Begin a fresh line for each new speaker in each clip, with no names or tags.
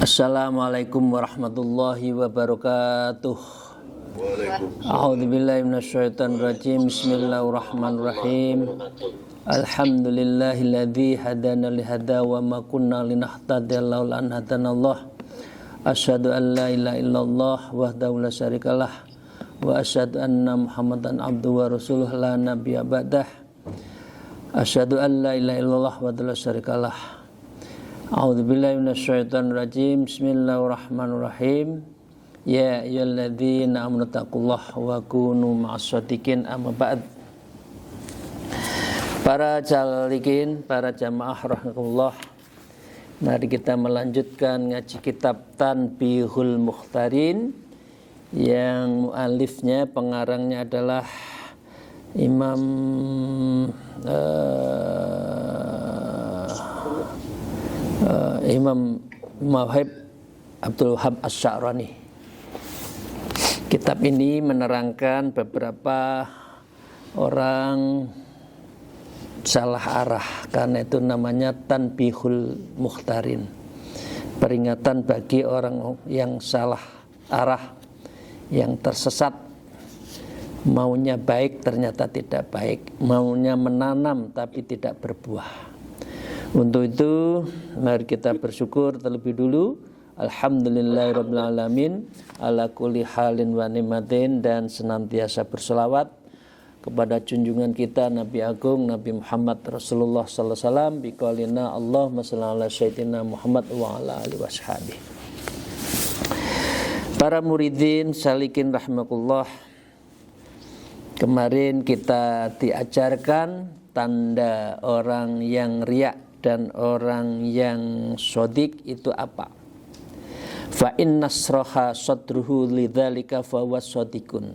Assalamualaikum warahmatullahi wabarakatuh. A'udzubillahi minasyaitonir rajim. Bismillahirrahmanirrahim. Alhamdulillahilladzi hadana lihada wa ma kunna linahtadiya laula an hadanallah. Asyhadu an la ilaha illallah wahdahu la syarikalah wa asyhadu anna Muhammadan abduhu wa rasuluhu la nabiyya ba'dah. Asyhadu an la ilaha illallah wahdahu la syarikalah. A'udzubillahi minasyaitonir rajim. Bismillahirrahmanirrahim. Ya ayyuhalladzina amanu taqullaha wa kunu ma'as-shadiqin, amma ba'd. Para calikin, para jamaah rahimakumullah, mari kita melanjutkan ngaji kitab Tanbihul Mukhtarin yang muallifnya, pengarangnya adalah Imam Imam Mawahib Abdul Wahab Asy-Sya'rani. Kitab ini menerangkan beberapa orang salah arah, karena itu namanya Tanbihul Mukhtarin, peringatan bagi orang yang salah arah, yang tersesat, maunya baik ternyata tidak baik, maunya menanam tapi tidak berbuah. Untuk itu mari kita bersyukur terlebih dulu. Alhamdulillahirabbil alamin ala kulli halin wa ni'matin, dan senantiasa berselawat kepada junjungan kita Nabi Agung Nabi Muhammad Rasulullah sallallahu alaihi wasallam biqaulina Allahumma shalli ala sayyidina Muhammad wa ala alihi washabihi. Para muridin salikin rahimakumullah, kemarin kita diajarkan tanda orang yang riya dan orang yang sodik itu apa? Fa innasraha sadruhu lidzalika fahuwa sodikun.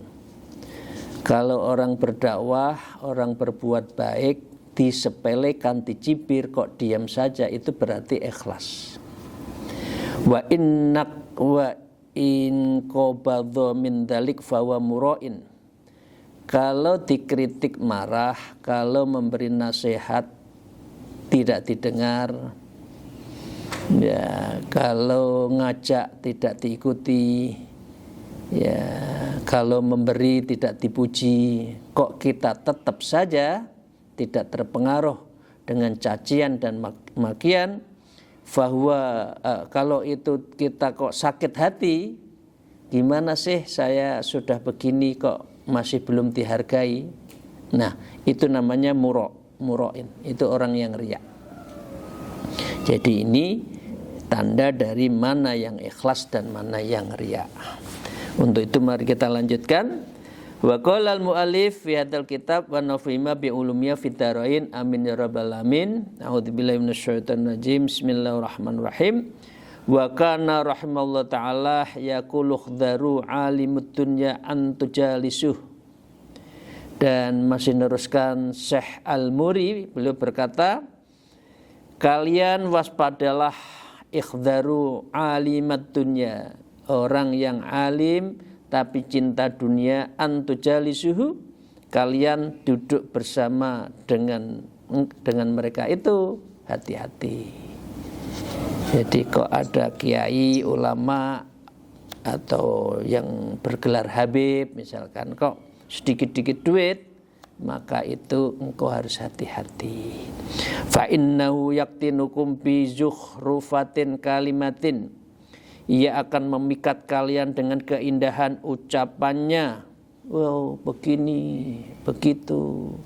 Kalau orang berdakwah, orang berbuat baik, disepelekan, dicibir, kok diam saja, itu berarti ikhlas. Wa in qabadha min dzalik fahuwa mura'in. Kalau dikritik marah, kalau memberi nasihat tidak didengar, ya, kalau ngajak tidak diikuti, ya, kalau memberi tidak dipuji, kok kita tetap saja tidak terpengaruh dengan cacian dan makian, bahwa kalau itu kita kok sakit hati, gimana sih saya sudah begini kok masih belum dihargai. Nah, itu namanya mura'in, itu orang yang riya. Jadi ini tanda dari mana yang ikhlas dan mana yang riya. Untuk itu mari kita lanjutkan. Wa qala al-mu'allif fi hadzal kitab wa nafima bi ulumiyya fid darain amin ya rabbal alamin. A'udzubillahi minasyaitonir rajim. Bismillahirrahmanirrahim. Wa kana rahimallahu ta'ala yaqulu khdaru alimud dunya an tujalisuh. Dan masih meneruskan Syekh Al-Muri, beliau berkata, kalian waspadalah ikhdaru alimat dunya, orang yang alim tapi cinta dunia, antujalisuhu, kalian duduk bersama dengan mereka itu hati-hati. Jadi kok ada kiai, ulama atau yang bergelar Habib misalkan, kok sedikit-sedikit duit, maka itu engkau harus hati-hati. Fa innahu yaktinukum bi zukhrufatin kalimatin, ia akan memikat kalian dengan keindahan ucapannya. Wow, begini, begitu,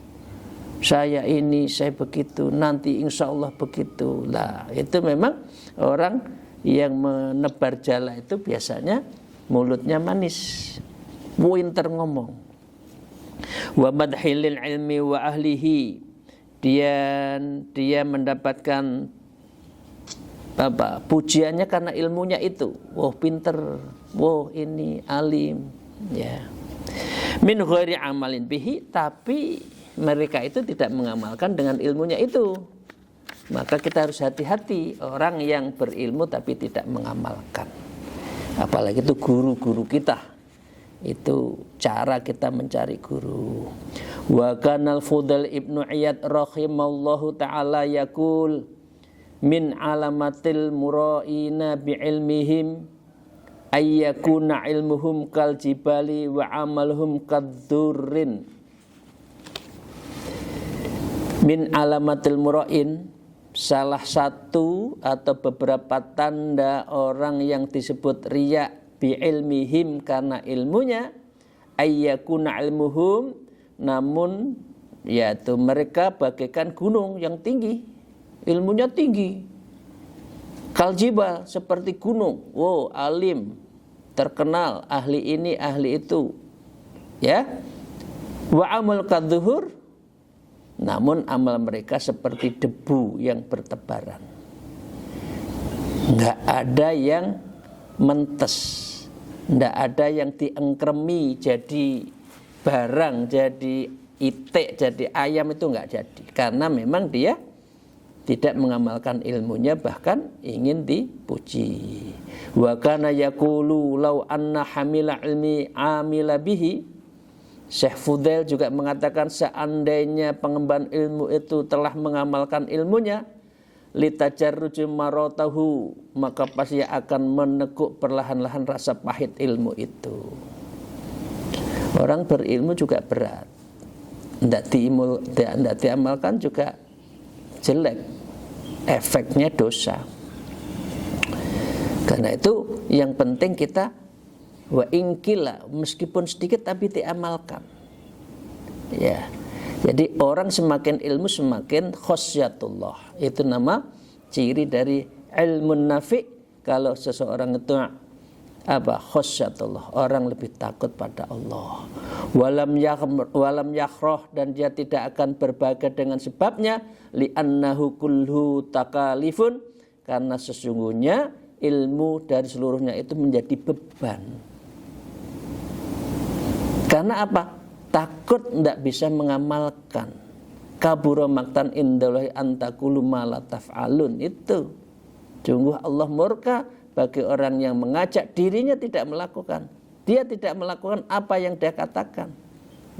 saya ini, saya begitu, nanti insya Allah begitu. Lah, itu memang orang yang menebar jala itu biasanya mulutnya manis, pinter ngomong. Wa madhilil ilmi wa ahlihi, dia mendapatkan pujiannya karena ilmunya itu. Wah, pinter, wah ini alim, Ya. Min ghairi amalin bihi, tapi mereka itu tidak mengamalkan dengan ilmunya itu. Maka kita harus hati-hati orang yang berilmu tapi tidak mengamalkan. Apalagi itu guru-guru kita. Itu cara kita mencari guru. Wa kanal Fudail ibnu Iyad rahimallahu ta'ala yaqul min alamatil mura'ina bi'ilmihim ayyakuna ilmuhum kal jibali wa amaluhum kadzurrin. Min alamatil mura'in, salah satu atau beberapa tanda orang yang disebut riya bi'ilmihim karena ilmunya, ayyakuna ilmuhum, namun yaitu mereka bagaikan gunung yang tinggi, ilmunya tinggi, kaljibal, seperti gunung, wow, alim, terkenal, ahli ini, ahli itu, ya. Wa amal kadzuhur, namun amal mereka seperti debu yang bertebaran, nggak ada yang mentes, nggak ada yang diengkremi jadi barang, jadi itik, jadi ayam, itu nggak jadi, karena memang dia tidak mengamalkan ilmunya, bahkan ingin dipuji. Wa kana yaqulu law anna hamila ilmi amila bihi. Syekh Fudail juga mengatakan seandainya pengemban ilmu itu telah mengamalkan ilmunya, litajarruju maratahu, maka pasti akan menekuk perlahan-lahan rasa pahit ilmu itu. Orang berilmu juga berat, tidak diamalkan juga jelek, efeknya dosa. Karena itu yang penting kita wa ingkila, meskipun sedikit tapi diamalkan. Ya. Jadi orang semakin ilmu semakin khosyatullah. Itu nama ciri dari ilmun nafi. Kalau seseorang itu khosyatullah, orang lebih takut pada Allah. Walam yakhroh, dan dia tidak akan berbahagia dengan sebabnya, li'annahu kulhu takalifun, karena sesungguhnya ilmu dari seluruhnya itu menjadi beban. Karena apa? Takut tidak bisa mengamalkan. Kabura maktan indallahi antakulu ma la taf'alun. Itu sungguh Allah murka bagi orang yang mengajak dirinya tidak melakukan. Dia tidak melakukan apa yang dia katakan.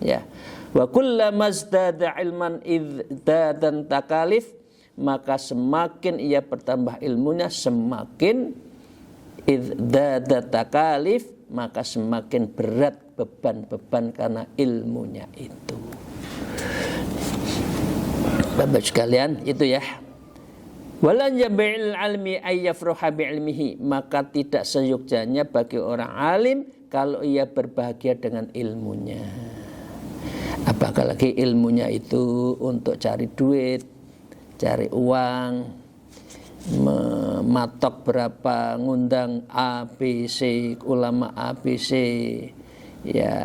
Ya. Wa kullama zdada ilman idzadan takalif, maka semakin ia bertambah ilmunya, semakin idzada takalif, maka semakin berat beban-beban karena ilmunya itu. Bapak sekalian, itu ya. Walan yabil almi ayyafruha bi'ilmihi, maka tidak seyogyanya bagi orang alim kalau ia berbahagia dengan ilmunya. Apalagi ilmunya itu untuk cari duit, cari uang, mematok berapa, ngundang ABC, ulama ABC, ya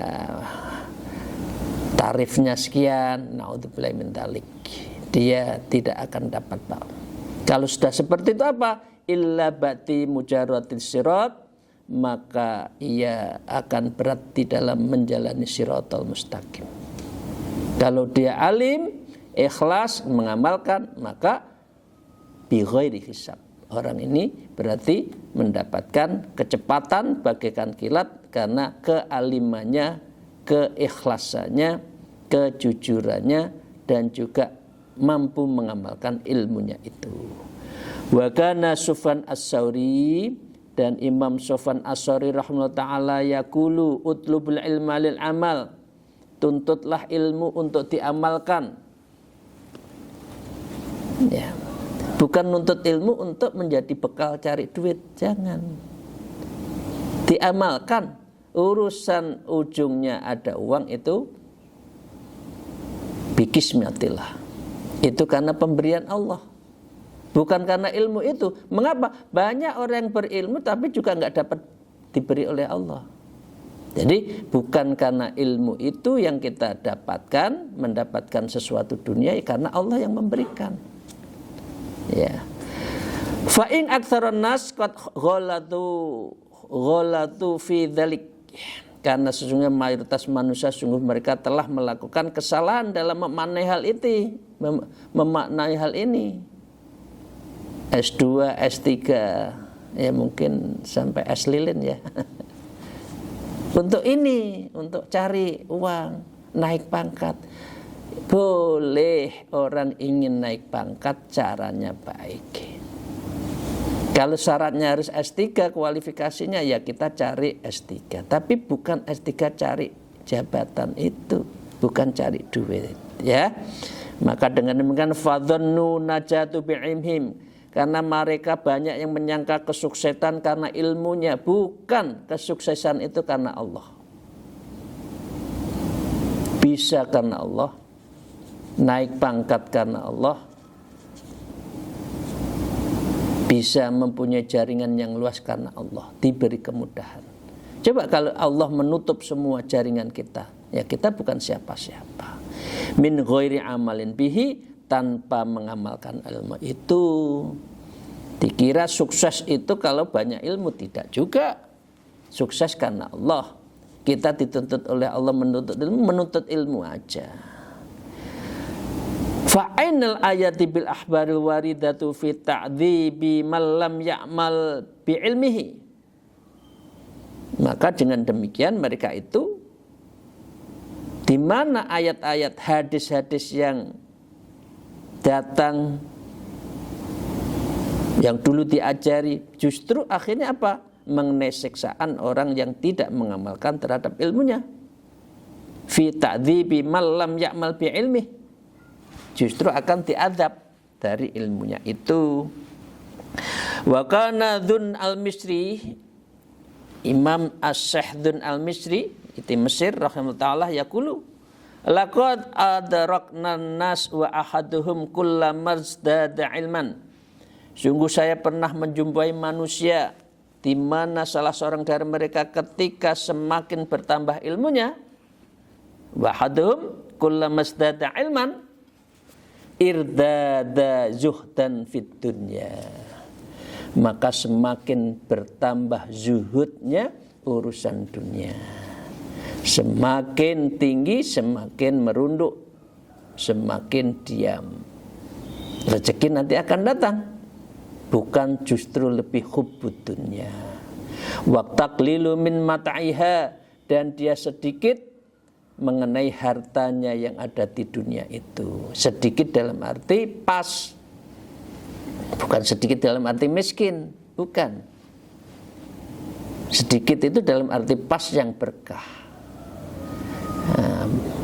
tarifnya sekian, naudzubillahi min dzalik. Dia tidak akan dapat Pak. Kalau sudah seperti itu apa? Illa bati mujarratis sirat, maka ia akan berat di dalam menjalani siratal mustaqim. Kalau dia alim, ikhlas mengamalkan, maka bi ghairi hisab. Orang ini berarti mendapatkan kecepatan bagaikan kilat karena kealimannya, keikhlasannya, kejujurannya, dan juga mampu mengamalkan ilmunya itu. Wa kana Sufyan As-Tsauri, dan Imam Sufyan As-Tsauri rahimahullah ta'ala yaqulu utlubul ilma lil amal, tuntutlah ilmu untuk diamalkan. Ya. Bukan nuntut ilmu untuk menjadi bekal cari duit, jangan. Diamalkan, urusan ujungnya ada uang itu bikismiatillah. Itu karena pemberian Allah, bukan karena ilmu itu. Mengapa? Banyak orang yang berilmu tapi juga nggak dapat diberi oleh Allah. Jadi bukan karena ilmu itu yang kita dapatkan, mendapatkan sesuatu dunia, karena Allah yang memberikan. Ya. Fa in aktsaran nas qad ghalatu fi dzalik. karena sesungguhnya mayoritas manusia sungguh mereka telah melakukan kesalahan dalam memaknai hal itu, memaknai hal ini. S2, S3, ya mungkin sampai S lilin ya. Untuk ini, untuk cari uang, naik pangkat. Boleh orang ingin naik pangkat, caranya baik. Kalau syaratnya harus S3 kualifikasinya, ya kita cari S3. Tapi bukan S3 cari jabatan itu, bukan cari duit, ya. Maka dengan demikian fadhannu najatu bi'ilmihim, karena mereka banyak yang menyangka kesuksesan karena ilmunya, bukan kesuksesan itu karena Allah. Bisa karena Allah, naik pangkat karena Allah, bisa mempunyai jaringan yang luas karena Allah, diberi kemudahan. Coba kalau Allah menutup semua jaringan kita, ya kita bukan siapa-siapa. Min ghairi amalin bihi, tanpa mengamalkan ilmu itu. Dikira sukses itu kalau banyak ilmu, tidak juga. Sukses karena Allah. Kita dituntut oleh Allah menuntut ilmu aja. Fa'ainal ayati bil akhbaril waridatu fi ta'dzibi man lam ya'mal bi ilmihi. Maka dengan demikian mereka itu, di mana ayat-ayat hadis-hadis yang datang yang dulu diajari, justru akhirnya apa? Mengenai siksaan orang yang tidak mengamalkan terhadap ilmunya. Fi ta'dzibi man lam ya'mal bi ilmihi, justru akan diazab dari ilmunya itu. Wa kana Dzun al-Misri, Imam As-Syekh Dzun al-Misri itu Mesir rahimahullah ta'ala yaqulu laqad adrakna nas wa ahaduhum kullama zdada ilman. Sungguh saya pernah menjumpai manusia di mana salah seorang dari mereka ketika semakin bertambah ilmunya, wa ahaduhum kullama zdada ilman irdada zuhdan fid dunya, maka semakin bertambah zuhudnya urusan dunia. Semakin tinggi semakin merunduk, semakin diam. Rezeki nanti akan datang, bukan justru lebih hubbud dunya. Wa taqlilu min mat'iha, dan dia sedikit mengenai hartanya yang ada di dunia itu. Sedikit dalam arti pas, bukan sedikit dalam arti miskin, bukan. Sedikit itu dalam arti pas yang berkah.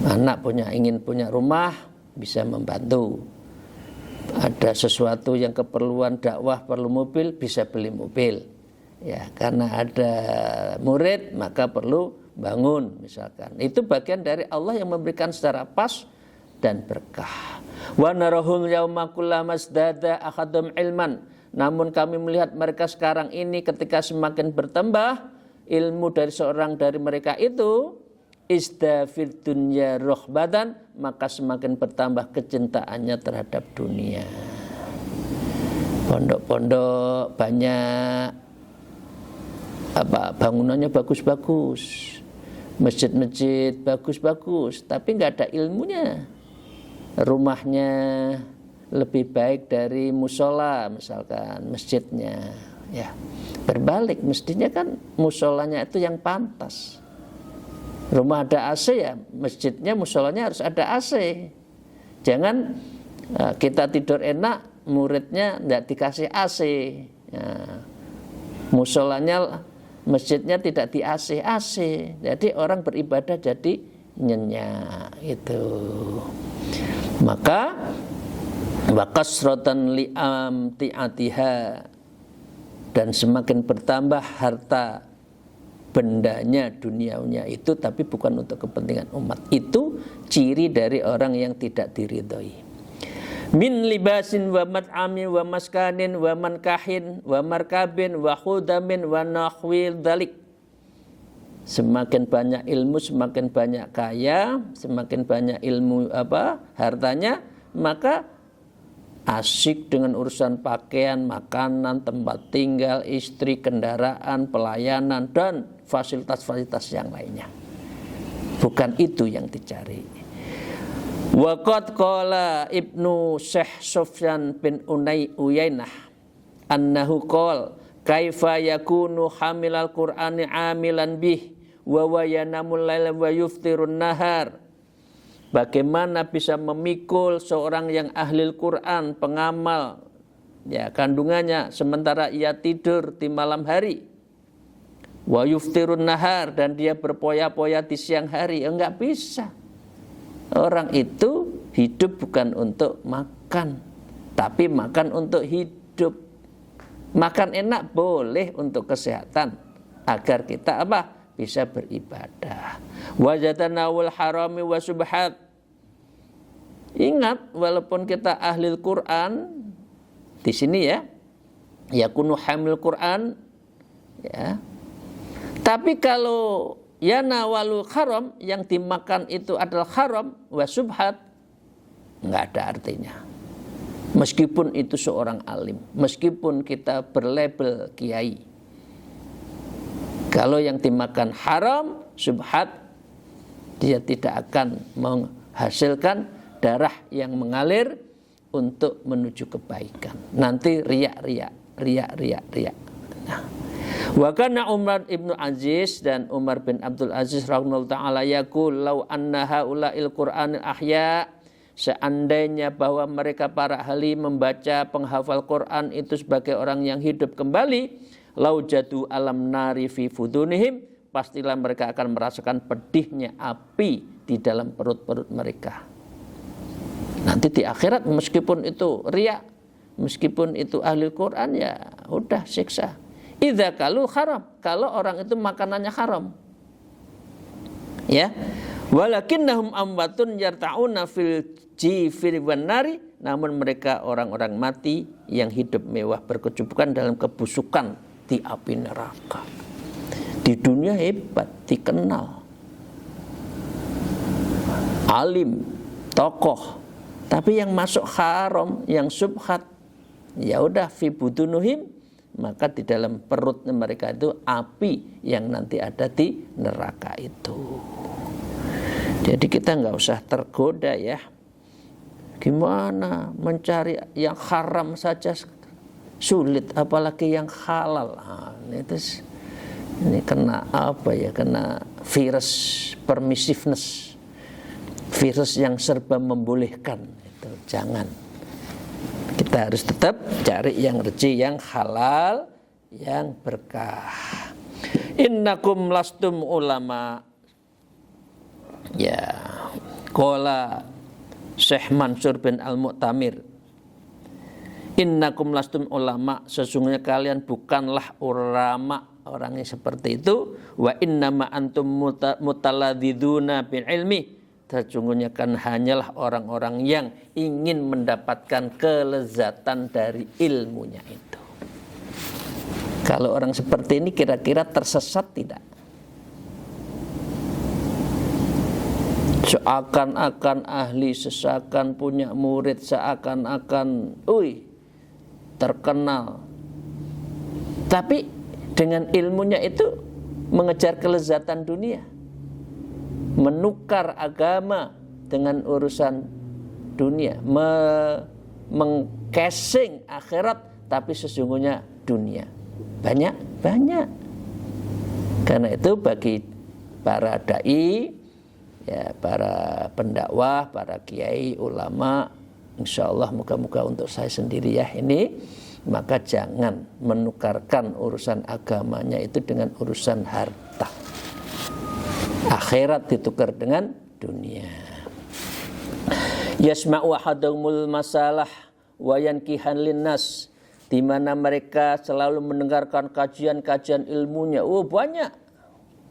Anak ingin punya rumah, bisa membantu. Ada sesuatu yang keperluan dakwah perlu mobil, bisa beli mobil. Ya, karena ada murid maka perlu bangun misalkan. Itu bagian dari Allah yang memberikan secara pas dan berkah. Wa narahum yauma kullama zdada akhadum ilman. Namun kami melihat mereka sekarang ini ketika semakin bertambah ilmu dari seorang dari mereka itu, istafid dunya rohbatan, maka semakin bertambah kecintaannya terhadap dunia. Pondok-pondok banyak, bangunannya bagus-bagus, masjid-masjid bagus-bagus, tapi nggak ada ilmunya. Rumahnya lebih baik dari musola misalkan, masjidnya. Ya, berbalik, mestinya kan musolanya itu yang pantas. Rumah ada AC ya, masjidnya, musolanya harus ada AC. Jangan kita tidur enak, muridnya nggak dikasih AC. Ya, musolanya, masjidnya tidak di AC. Jadi orang beribadah jadi nyenyak itu. Maka wakasrotan li'am ti'atiha, dan semakin bertambah harta bendanya, dunianya itu, tapi bukan untuk kepentingan umat. Itu ciri dari orang yang tidak diridhoi. Min libasin wa mat'amin wa maskanin wa mankahin wa markabin wa khudamin wa nahwil dalik. Semakin banyak ilmu, semakin banyak kaya, semakin banyak ilmu hartanya, maka asyik dengan urusan pakaian, makanan, tempat tinggal, istri, kendaraan, pelayanan, dan fasilitas-fasilitas yang lainnya. Bukan itu yang dicari. Wa qad qala Ibnu Syekh Sufyan bin Uyainah annahu qala kaifa yakunu hamilal Qur'ani amilan bih wa yanamul laila wa yuftirun nahar. Bagaimana bisa memikul seorang yang ahli Quran, pengamal ya kandungannya, sementara ia tidur di malam hari. Wa yuftirun nahar, dan dia berpoya-poya di siang hari. Enggak bisa. Orang itu hidup bukan untuk makan, tapi makan untuk hidup. Makan enak boleh untuk kesehatan, agar kita apa? Bisa beribadah. Wajatanawul harami wa subhat. Ingat, walaupun kita ahli Quran di sini ya, yakunu hamil Quran ya. Tapi kalau yanawalul haram, yang dimakan itu adalah haram wa subhat, enggak ada artinya. Meskipun itu seorang alim, meskipun kita berlabel kiai, kalau yang dimakan haram, subhat, dia tidak akan menghasilkan darah yang mengalir untuk menuju kebaikan. Nanti riak. Nah, wa kana Umar ibnu Aziz, dan Umar bin Abdul Aziz radhiyallahu taala yaqul law anna haula'il Qur'anil ahya, seandainya bahwa mereka para ahli membaca penghafal Quran itu sebagai orang yang hidup kembali, laujadu alam nari fi fudunihim, pastilah mereka akan merasakan pedihnya api di dalam perut-perut mereka. Nanti di akhirat, meskipun itu riya, meskipun itu ahli Quran, ya udah siksa. Idza kalu haram, kalau orang itu makanannya haram. Ya. Walakinnahum amwatun yarta'una fil jifir wan nari, namun mereka orang-orang mati yang hidup mewah berkecupukan dalam kebusukan di api neraka. Di dunia hebat, dikenal, alim, tokoh, tapi yang masuk haram, yang subhat, ya udah fi budunuhim, maka di dalam perut mereka itu api yang nanti ada di neraka itu. Jadi kita nggak usah tergoda ya. Gimana mencari yang haram saja sulit, apalagi yang halal. Nah, ini kena apa ya? Kena virus permissiveness, virus yang serba membolehkan. Itu jangan. Kita harus tetap cari yang rezeki yang halal, yang berkah. Innakum lastum ulama. Ya, qala Syekh Mansur bin Al-Mu'tamir, innakum lastum ulama, sesungguhnya kalian bukanlah ulama, orangnya seperti itu. Wa innama antum mutaladziduna bil ilmi, sesungguhnya kan hanyalah orang-orang yang ingin mendapatkan kelezatan dari ilmunya itu. Kalau orang seperti ini kira-kira tersesat tidak? Seakan-akan ahli, seakan punya murid, seakan-akan terkenal. Tapi dengan ilmunya itu mengejar kelezatan dunia, menukar agama dengan urusan dunia, mengcasing akhirat tapi sesungguhnya dunia. Banyak. Karena itu bagi para dai, ya, para pendakwah, para kiai, ulama, insya Allah moga-moga untuk saya sendiri ya ini, maka jangan menukarkan urusan agamanya itu dengan urusan harta. Akhirat ditukar dengan dunia. Yasma'u ahadumul masalah wa yankihan linnas, di mana mereka selalu mendengarkan kajian-kajian ilmunya. Banyak.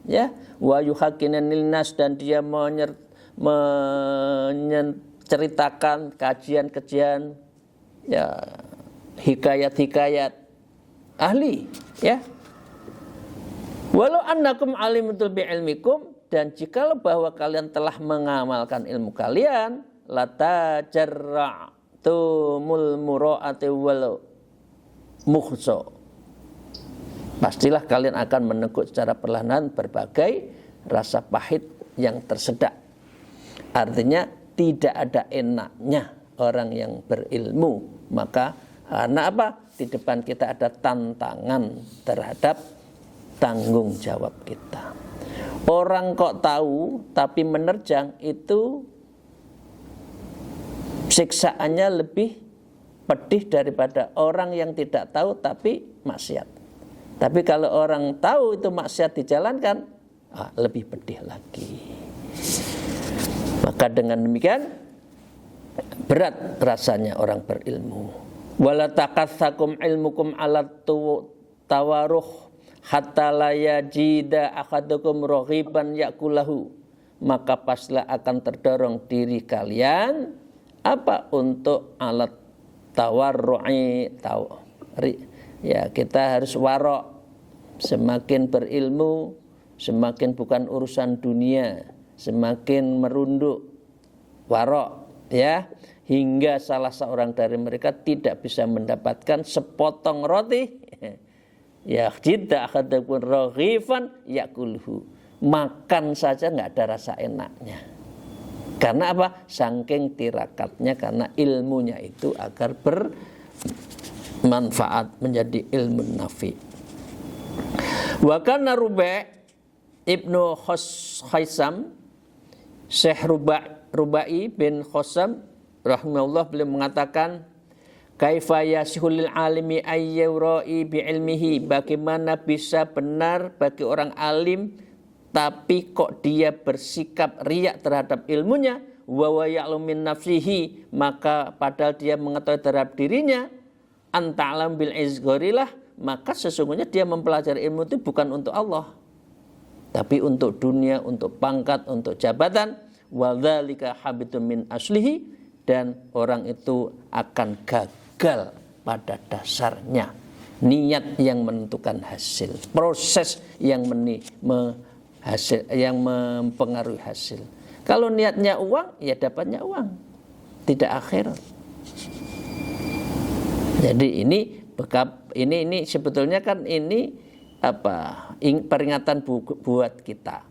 Ya, wa yuhaqqinan linnas, dan dia menceritakan kajian-kajian, ya, hikayat-hikayat ahli, ya. Walau annakum alimutul bi ilmikum, dan jikalau bahwa kalian telah mengamalkan ilmu kalian, latajarra'tumul mura'ati wal mukhsa, pastilah kalian akan meneguk secara perlahan berbagai rasa pahit yang tersedak. Artinya tidak ada enaknya orang yang berilmu. Maka karena apa? Di depan kita ada tantangan terhadap tanggung jawab kita. Orang kok tahu tapi menerjang, itu siksaannya lebih pedih daripada orang yang tidak tahu tapi maksiat. Tapi kalau orang tahu itu maksiat dijalankan, lebih pedih lagi. Maka dengan demikian berat rasanya orang berilmu. Wala takassakum ilmukum ala tawaruh hatta la yajida ahadukum raghiban yakulahu. Maka paslah akan terdorong diri kalian apa untuk alat tawarru'i ya, kita harus warok. Semakin berilmu, semakin bukan urusan dunia, semakin merunduk, warok, ya, hingga salah seorang dari mereka tidak bisa mendapatkan sepotong roti. Ya jidda akhadakum raghifan yakuluhu. Makan saja nggak ada rasa enaknya. Karena apa? Saking tirakatnya, karena ilmunya itu agar bermanfaat, menjadi ilmu nafi. Wa kana Rubai' ibnu Khaisam, Syekh Rubai bin Khaisam rahimahullah, beliau mengatakan, kaifa yasihul alimi ayyura'i bi ilmihi, bagaimana bisa benar bagi orang alim tapi kok dia bersikap riak terhadap ilmunya, wa ya'lamu min nafsihi, maka padahal dia mengetahui terhadap dirinya, anta'lam bil izgharilah, maka sesungguhnya dia mempelajari ilmu itu bukan untuk Allah, tapi untuk dunia, untuk pangkat, untuk jabatan. Wa dzalika habitun min aslihi, dan orang itu akan gagal pada dasarnya. Niat yang menentukan hasil, proses yang mempengaruhi hasil. Kalau niatnya uang, ya dapatnya uang, tidak akhirat. Jadi ini sebetulnya kan ini peringatan buat kita.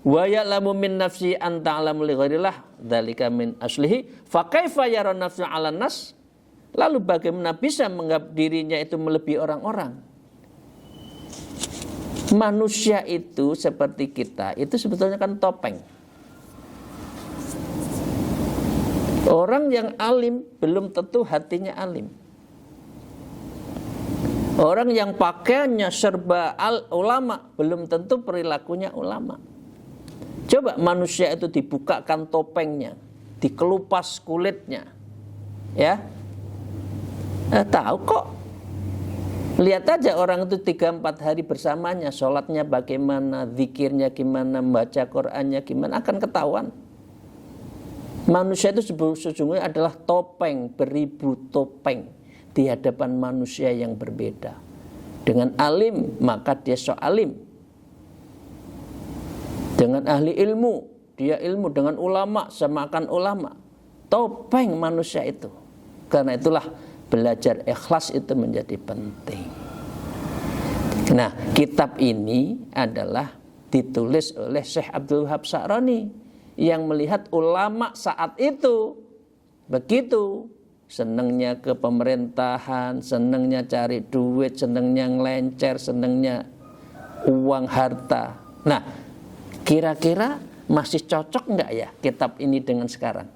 Wa ya'lamu min nafsi an ta'lamu li ghairillah dzalika min aslihi fa kaifa yara nafsu 'alan nas. Lalu bagaimana bisa menganggap dirinya itu melebihi orang-orang? Manusia itu seperti kita, itu sebetulnya kan topeng. Orang yang alim belum tentu hatinya alim. Orang yang pakaiannya serba ulama belum tentu perilakunya ulama. Coba manusia itu dibukakan topengnya, dikelupas kulitnya, ya, tahu kok. Lihat aja orang itu 3-4 hari bersamanya, sholatnya bagaimana, zikirnya gimana, membaca Qur'annya gimana, akan ketahuan. Manusia itu sesungguhnya adalah topeng, beribu topeng di hadapan manusia yang berbeda. Dengan alim, maka dia sok alim. Dengan ahli ilmu, dia ilmu. Dengan ulama, semakan ulama. Topeng manusia itu. Karena itulah belajar ikhlas itu menjadi penting. Nah, kitab ini adalah ditulis oleh Syekh Abdul Wahab Sa'roni yang melihat ulama saat itu begitu senangnya ke pemerintahan, senangnya cari duit, senangnya ngelencer, senangnya uang harta. Nah, kira-kira masih cocok enggak ya kitab ini dengan sekarang?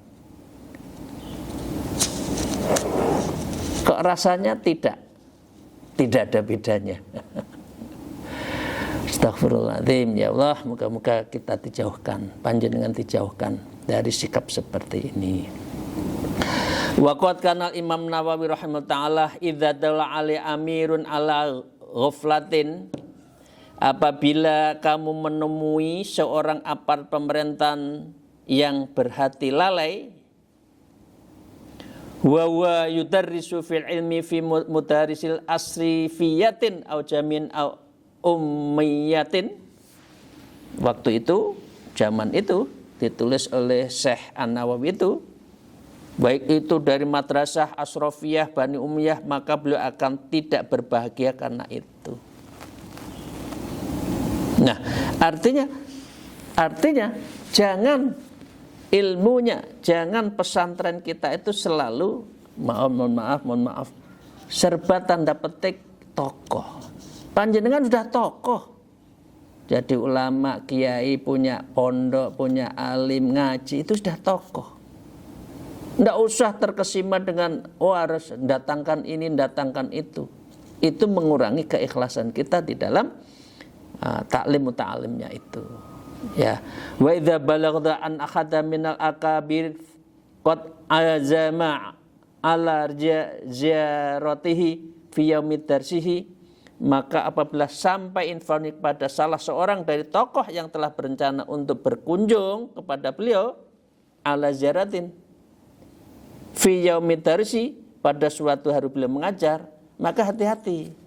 Kok rasanya tidak ada bedanya. Astagfirullahaladzim, ya Allah, moga-moga kita dijauhkan, panjenengan dijauhkan dari sikap seperti ini. Waqad kana Imam Nawawi rahimahullah taala idza dalla ali amirun ala ghaflatin, apabila kamu menemui seorang aparat pemerintahan yang berhati lalai, wa huwa yudarrisu fil ilmi fi mudarisil asrifiyatin au jamin au ummiyatin. Waktu itu, zaman itu ditulis oleh Syekh An-Nawawi itu, baik itu dari madrasah Asrafiyah Bani Umayyah, maka beliau akan tidak berbahagia karena itu. Nah, artinya jangan ilmunya, jangan pesantren kita itu selalu mohon maaf serba tanda petik tokoh. Panjenengan sudah tokoh, jadi ulama, kiai, punya pondok, punya alim, ngaji, itu sudah tokoh. Tidak usah terkesima dengan harus datangkan ini, datangkan itu. Itu mengurangi keikhlasan kita di dalam taklim muta'alimnya itu. Ya, wa idza balagha an akhadha minal akabir qad azama ala ziyaratihi fi yaumid darsihi, maka apabila sampai informasi pada salah seorang dari tokoh yang telah berencana untuk berkunjung kepada beliau ala ziyaratin fi yaumid darsi, pada suatu hari beliau mengajar, maka hati-hati.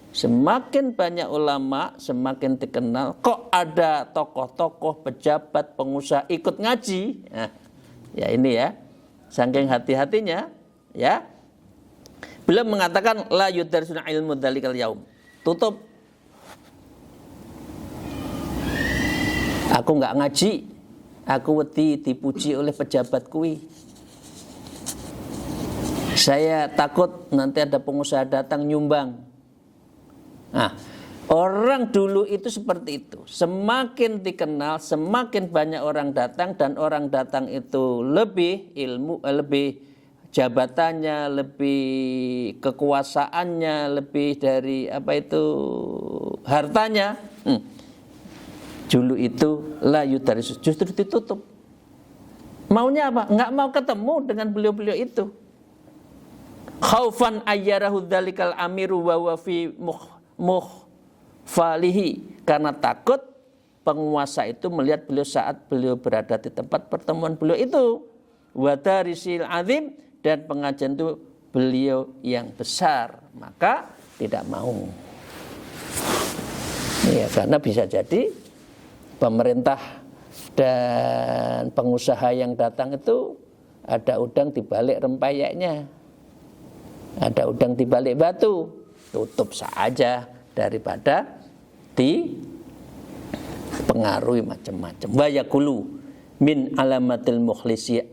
Semakin banyak ulama, semakin dikenal. Kok ada tokoh-tokoh, pejabat, pengusaha ikut ngaji? Nah, ya ini ya, saking hati-hatinya, ya. Beliau mengatakan la yudarsuna ilmu dzalikal yaum. Tutup. Aku nggak ngaji. Aku wedi dipuji oleh pejabat kui. Saya takut nanti ada pengusaha datang nyumbang. Nah, orang dulu itu seperti itu. Semakin dikenal, semakin banyak orang datang, dan orang datang itu lebih ilmu, lebih jabatannya, lebih kekuasaannya, lebih dari hartanya. Dulu itu la yudarisus, justru ditutup. Maunya apa? Enggak mau ketemu dengan beliau-beliau itu. Khaufan ayyarahu dzalikal amiru wa huwa fi mukhfalihi, karena takut penguasa itu melihat beliau saat beliau berada di tempat pertemuan beliau itu, wa darisil azim, dan pengajian itu beliau yang besar, maka tidak mau. Ya, karena bisa jadi pemerintah dan pengusaha yang datang itu ada udang di balik rempeyeknya, ada udang di balik batu. Tutup saja daripada dipengaruhi macam-macam. Wa yaqulu min alamatil mukhlisi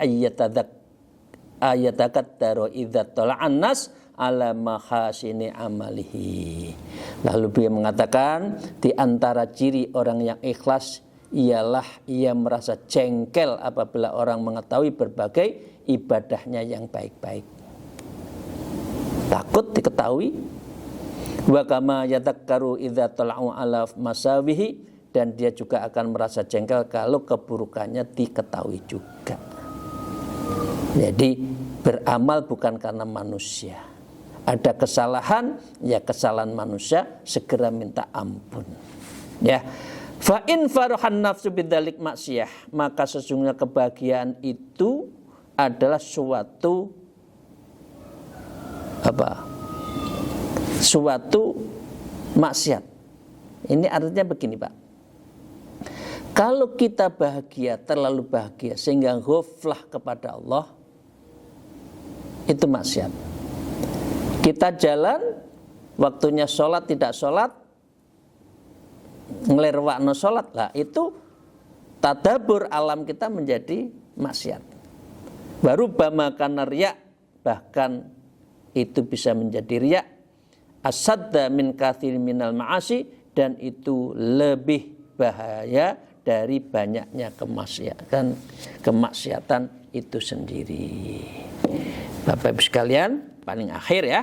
ayatakaddaro idza tala'an nas ala mahasini amalihi. Lalu beliau mengatakan, di antara ciri orang yang ikhlas ialah ia merasa jengkel apabila orang mengetahui berbagai ibadahnya yang baik-baik. Takut diketahui. Wa kama yadakkaru idza tala'u ala masawihi, dan dia juga akan merasa jengkel kalau keburukannya diketahui juga. Jadi beramal bukan karena manusia. Ada kesalahan, ya kesalahan manusia, segera minta ampun. Ya. Fa in farahan nafsu bidzalik maksiyah, maka sesungguhnya kebahagiaan itu adalah suatu maksiat. Ini artinya begini, Pak. Kalau kita bahagia, terlalu bahagia sehingga ghaflah kepada Allah, itu maksiat. Kita jalan, waktunya sholat tidak sholat, ngelerwakno sholat lah, itu tadabur alam kita menjadi maksiat. Baru bamakan riya, bahkan itu bisa menjadi riya, asadda min kathir minal ma'asi, dan itu lebih bahaya dari banyaknya kemaksiatan itu sendiri. Bapak Ibu sekalian, paling akhir ya.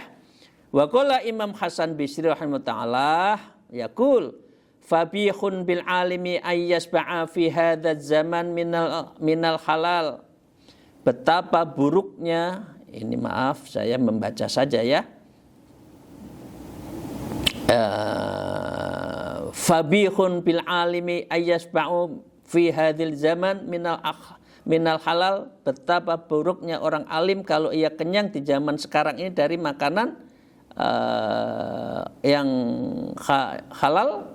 Wa qala Imam Hasan Bisri rahimahullah ta'ala yaqul fabihun bil alimi ayyasba'a fi hadzal zaman minal halal. Betapa buruknya, ini maaf saya membaca saja ya. Fabihun bil alimi ayyasba'u fi hadzal zaman minal halal. Betapa buruknya orang alim kalau ia kenyang di zaman sekarang ini dari makanan yang halal.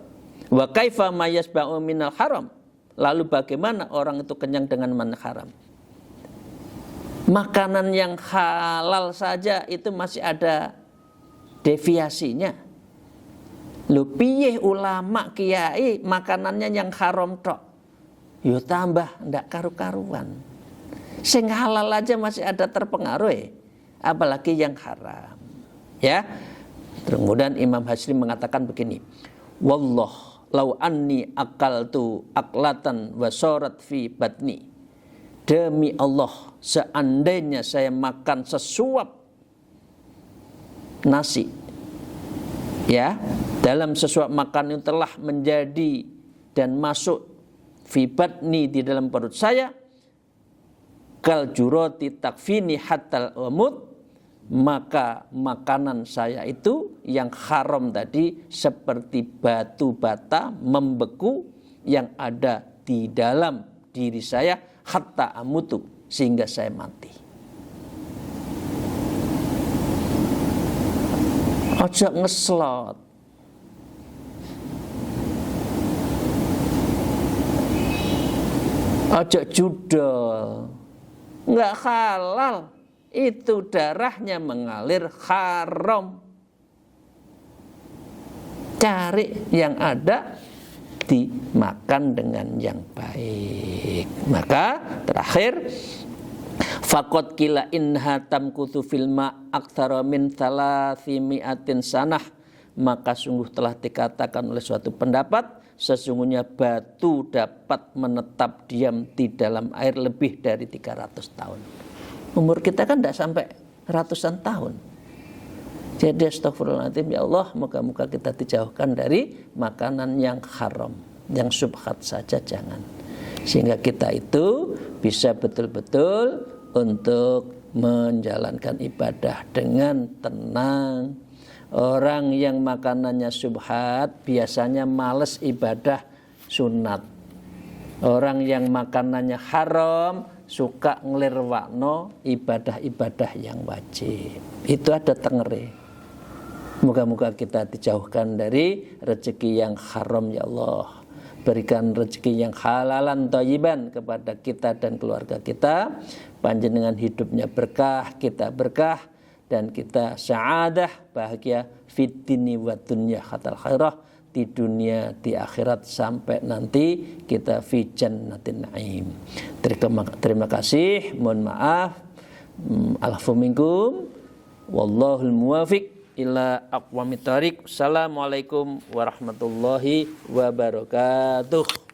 Wa kaifa mayasba'u minal haram. Lalu bagaimana orang itu kenyang dengan makanan haram? Makanan yang halal saja itu masih ada deviasinya. Lho piye ulama kiai makanannya yang haram tok? Yo tambah ndak karu-karuan. Sing halal aja masih ada terpengaruh, apalagi yang haram. Ya. Kemudian Imam Hashim mengatakan begini, wallah lau anni akaltu aklatan wa sorat fi batni. Demi Allah, seandainya saya makan sesuap nasi, ya, dalam sesuap makan yang telah menjadi dan masuk fi batni di dalam perut saya, kal jurati takfini hatal umut, maka makanan saya itu yang haram tadi seperti batu bata membeku yang ada di dalam diri saya hatta amutu, sehingga saya mati. Ojo ngeslot, ojo judol, nggak halal. Itu darahnya mengalir haram. Cari yang ada, dimakan dengan yang baik. Maka terakhir, faqad kila inha tamkuthu fil ma' aktsara min 300 sanah, maka sungguh telah dikatakan oleh suatu pendapat, sesungguhnya batu dapat menetap diam di dalam air lebih dari 300 tahun. Umur kita kan tidak sampai ratusan tahun. Jadi astagfirullahaladzim, ya Allah, moga-moga kita dijauhkan dari makanan yang haram, yang syubhat saja jangan. Sehingga kita itu bisa betul-betul untuk menjalankan ibadah dengan tenang. Orang yang makanannya syubhat biasanya males ibadah sunat. Orang yang makanannya haram suka ngelirwakno ibadah-ibadah yang wajib. Itu ada tengere. Moga-moga kita dijauhkan dari rezeki yang haram, ya Allah. Berikan rezeki yang halalan thayyiban kepada kita dan keluarga kita. Panjenengan hidupnya berkah, kita berkah, dan kita sa'adah, bahagia fid dini wa dunya hatal khairah, di dunia, di akhirat, sampai nanti kita fi jannatin na'im. Terima kasih, mohon maaf, alfu minkum, wallahul muwafiq ila aqwamit thariq. Assalamualaikum warahmatullahi wabarakatuh.